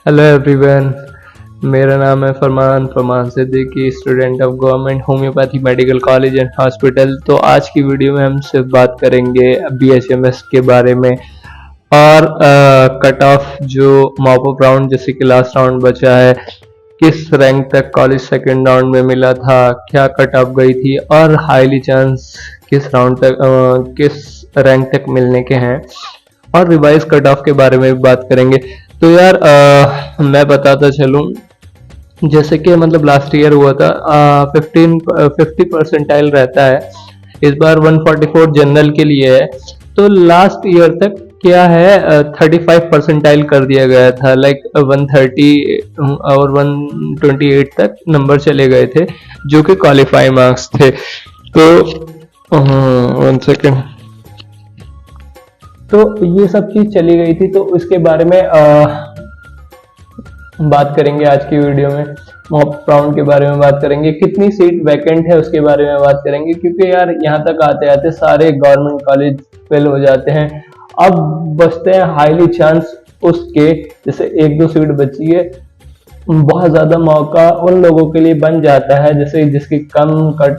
Hello everyone. मेरा नाम है Farman Siddiqui, student of government homeopathy medical college and hospital. तो आज की वीडियो में हम सिर्फ बात करेंगे BHMS के बारे में और कट ऑफ जो मॉप अप राउंड जैसे कि लास्ट राउंड बचा है, किस रैंक तक कॉलेज सेकंड राउंड में मिला था, क्या कट ऑफ गई थी और हाईली चांस किस राउंड तक किस रैंक तक मिलने के हैं, और रिवाइज कट ऑफ के बारे में भी बात करेंगे। तो यार मैं बताता चलूं, जैसे कि मतलब लास्ट ईयर हुआ था 50 परसेंटाइल रहता है, इस बार 144 जनरल के लिए है। तो लास्ट ईयर तक क्या है 35 परसेंटाइल कर दिया गया था, लाइक 130 और 128 तक नंबर चले गए थे जो कि क्वालिफाई मार्क्स थे। तो 1 सेकेंड, तो ये सब चीज चली गई थी, तो इसके बारे में बात करेंगे आज की वीडियो में। मॉप राउंड के बारे में बात करेंगे, कितनी सीट वैकेंट है उसके बारे में बात करेंगे, क्योंकि यार यहाँ तक आते आते सारे गवर्नमेंट कॉलेज फेल हो जाते हैं। अब बचते हैं हाईली चांस उसके, जैसे एक दो सीट बची है, बहुत ज्यादा मौका उन लोगों के लिए बन जाता है जैसे जिसकी कम कट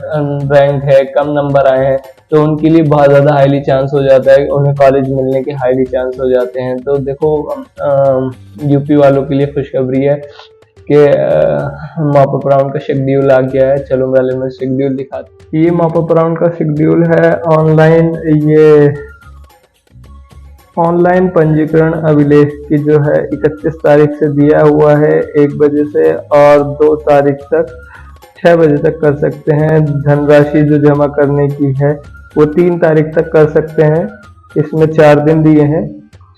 रैंक है, कम नंबर आए हैं, तो उनके लिए बहुत ज्यादा हाईली चांस हो जाता है, उन्हें कॉलेज मिलने के हाईली चांस हो जाते हैं। तो देखो यूपी वालों के लिए खुशखबरी है कि मॉप अप राउंड का शेड्यूल आ गया है। चलो मैं शेड्यूल दिखाता हूँ। ये मॉप अप राउंड का शेड्यूल है ऑनलाइन। ये ऑनलाइन पंजीकरण अभिलेख की जो है 31 तारीख से दिया हुआ है 1 बजे से, और 2 तारीख तक 6 बजे तक कर सकते हैं। धनराशि जो जमा करने की है वो 3 तारीख तक कर सकते हैं। इसमें 4 दिन दिए हैं।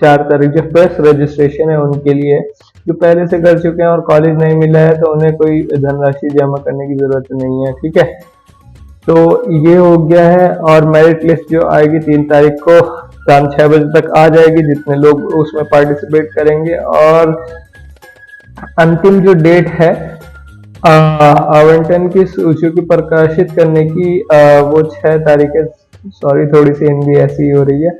4 तारीख जो फ्रेश रजिस्ट्रेशन है उनके लिए, जो पहले से कर चुके हैं और कॉलेज नहीं मिला है तो उन्हें कोई धनराशि जमा करने की जरूरत नहीं है। ठीक है, तो ये हो गया है। और मेरिट लिस्ट जो आएगी 3 तारीख को शाम 6 बजे तक आ जाएगी, जितने लोग उसमें पार्टिसिपेट करेंगे। और अंतिम जो डेट है आवंटन की सूची को प्रकाशित करने की वो 6 तारीख है। सॉरी, थोड़ी सी हिंदी ऐसी हो रही है।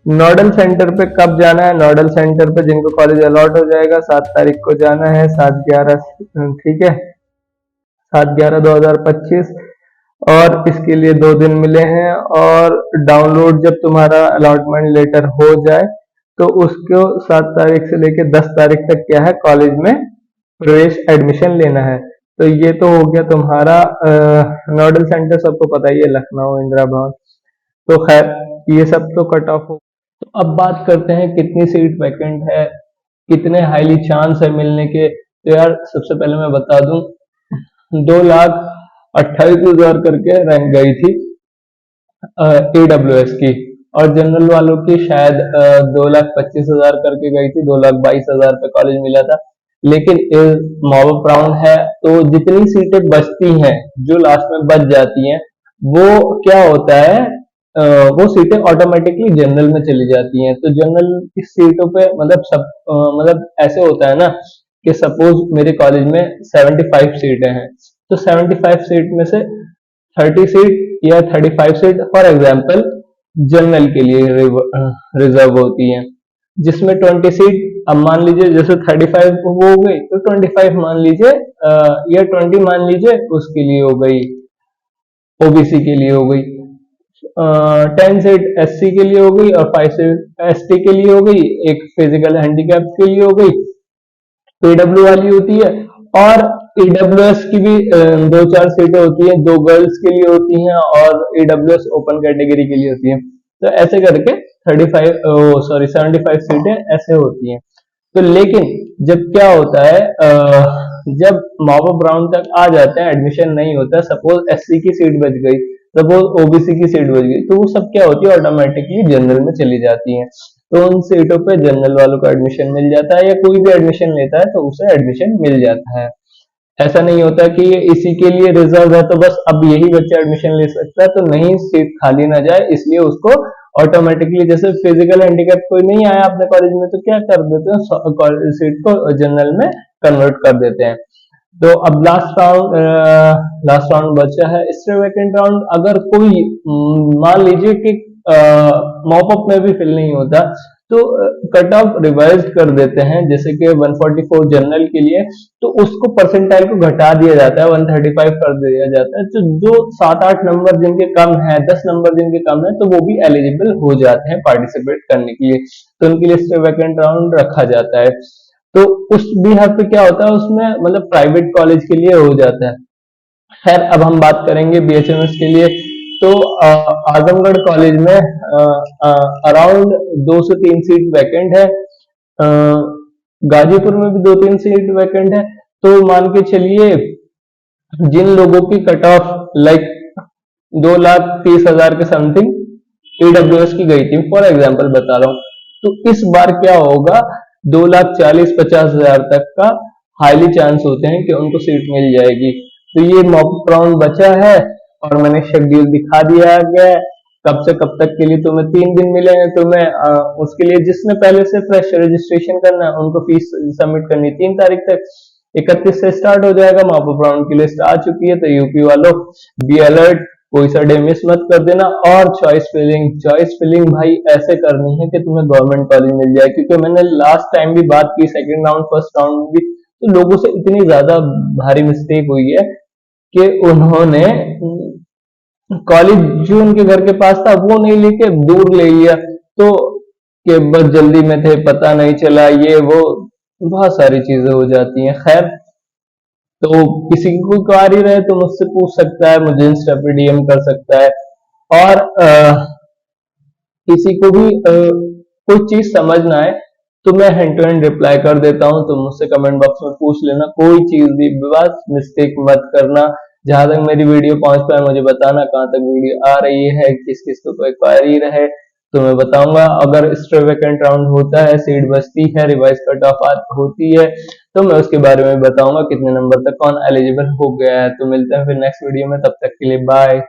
नोडल सेंटर पे कब जाना है? नोडल सेंटर पे जिनको कॉलेज अलॉट हो जाएगा 7 तारीख को जाना है, 7/11। ठीक है, 7/11/2025। और इसके लिए 2 दिन मिले हैं। और डाउनलोड जब तुम्हारा अलॉटमेंट लेटर हो जाए तो उसको 7 तारीख से लेकर 10 तारीख तक क्या है, कॉलेज में प्रवेश एडमिशन लेना है। तो ये तो हो गया तुम्हारा नोडल सेंटर, सबको पता ही है, लखनऊ, इंदिरा भवन। तो खैर ये सब तो कट ऑफ हो। तो अब बात करते हैं कितनी सीट वैकेंट है, कितने हाईली चांस है मिलने के। तो यार सबसे पहले मैं बता दूं, 2,28,000 करके रैंक गई थी AWS की, और जनरल वालों की शायद 2,25,000 करके गई थी, 2,22,000 पे कॉलेज मिला था। लेकिन मॉब अप राउंड है तो जितनी सीटें बचती हैं, जो लास्ट में बच जाती हैं, वो क्या होता है, वो सीटें ऑटोमेटिकली जनरल में चली जाती हैं। तो जनरल की सीटों पे मतलब सब मतलब ऐसे होता है ना कि सपोज मेरे कॉलेज में 75 सीटें हैं, तो 75 सीट में से 30 सीट या 35 सीट फॉर एग्जाम्पल जनरल के लिए रिजर्व होती है, जिसमें 20 सीट, अब मान लीजिए जैसे 35 वो हो गई तो 25 मान लीजिए या 20 मान लीजिए उसके लिए हो गई, ओबीसी के लिए हो गई। 10 सीट एससी के लिए हो गई और 5 सीट एसटी के लिए हो गई, एक फिजिकल हैंडीकैप के लिए हो गई, पीडब्ल्यू वाली होती है। और ईडब्ल्यूएस की भी 2-4 सीटें होती हैं, 2 गर्ल्स के लिए होती हैं और ईडब्ल्यूएस ओपन कैटेगरी के लिए होती हैं। तो ऐसे करके 75 सीटें ऐसे होती हैं। तो लेकिन जब क्या होता है, जब मॉप अप राउंड तक आ जाते हैं, एडमिशन नहीं होता, सपोज एससी की सीट बच गई, सपोज ओबीसी की सीट बच गई, तो वो सब क्या होती है, ऑटोमेटिकली जनरल में चली जाती हैं। तो उन सीटों पे जनरल वालों को एडमिशन मिल जाता है, या कोई भी एडमिशन लेता है तो उसे एडमिशन मिल जाता है। ऐसा नहीं होता कि ये इसी के लिए रिजर्व है तो बस अब यही बच्चा एडमिशन ले सकता है, तो नहीं, सीट खाली ना जाए इसलिए उसको ऑटोमेटिकली, जैसे फिजिकल हैंडीकैप कोई नहीं आया अपने कॉलेज में तो क्या कर देते हैं, सीट को जनरल में कन्वर्ट कर देते हैं। तो अब लास्ट राउंड बचा है, इससे वैकेंट राउंड अगर कोई मान लीजिए कि मॉप अप में भी फिल नहीं होता, तो कट ऑफ रिवाइज कर देते हैं, जैसे कि 144 जनरल के लिए, तो उसको परसेंटाइल को घटा दिया जाता है, 135 कर दिया जाता है। तो जो 7-8 नंबर जिनके कम है, 10 नंबर जिनके कम है, तो वो भी एलिजिबल हो जाते हैं पार्टिसिपेट करने के लिए, तो उनके लिए स्टे वैकेंट राउंड रखा जाता है। तो उस बिहार पे क्या होता है, उसमें मतलब प्राइवेट कॉलेज के लिए हो जाता है। खैर अब हम बात करेंगे बीएचएमएस के लिए। तो आजमगढ़ कॉलेज में अराउंड 2 से 3 सीट वैकेंट है। अ, गाजीपुर में भी 2-3 सीट वैकेंट है। तो मान के चलिए जिन लोगों की कट ऑफ लाइक 2,30,000 के समथिंग ईडब्ल्यूएस की गई थी, फॉर एग्जाम्पल बता रहा हूँ, तो इस बार क्या होगा, 2,40,50,000 तक का हाईली चांस होते हैं कि उनको सीट मिल जाएगी। तो ये मॉक राउंड बचा है और मैंने शेड्यूल दिखा दिया गया है, कब से कब तक के लिए तुम्हें 3 दिन मिलेंगे। तुम्हें उसके लिए जिसने पहले से फ्रेश रजिस्ट्रेशन करना है उनको फीस सबमिट करनी 3 तारीख तक, 31 से स्टार्ट हो जाएगा। मॉक राउंड की लिस्ट आ चुकी है, तो यूपी वालों बी अलर्ट, कोई सा डे मिस मत कर देना। और चॉइस फिलिंग भाई ऐसे करनी है कि तुम्हें गवर्नमेंट कॉलेज मिल जाए, क्योंकि मैंने लास्ट टाइम भी बात की, सेकंड राउंड फर्स्ट राउंड भी, तो लोगों से इतनी ज्यादा भारी मिस्टेक हुई है कि उन्होंने कॉलेज जो उनके घर के पास था वो नहीं लेके दूर ले लिया, तो कि बस जल्दी में थे, पता नहीं चला, ये वो बहुत सारी चीजें हो जाती हैं। खैर, तो किसी की कोई क्वारी रहे तो मुझसे पूछ सकता है, मुझे इंस्टा पे डीएम कर सकता है। और किसी को भी कोई चीज समझ ना आए तो मैं हैंड टू हैंड रिप्लाई कर देता हूँ, तो मुझसे कमेंट बॉक्स में पूछ लेना, कोई चीज भी, बस मिस्टेक मत करना। जहां तक मेरी वीडियो पहुंच पाए मुझे बताना, कहाँ तक वीडियो आ रही है, किस किस को कोई क्वारी रहे तो मैं बताऊंगा। अगर स्टे वैकेंट राउंड होता है, सीट बचती है, रिवाइज कट ऑफ होती है, तो मैं उसके बारे में बताऊंगा कितने नंबर तक कौन एलिजिबल हो गया है। तो मिलते हैं फिर नेक्स्ट वीडियो में, तब तक के लिए बाय।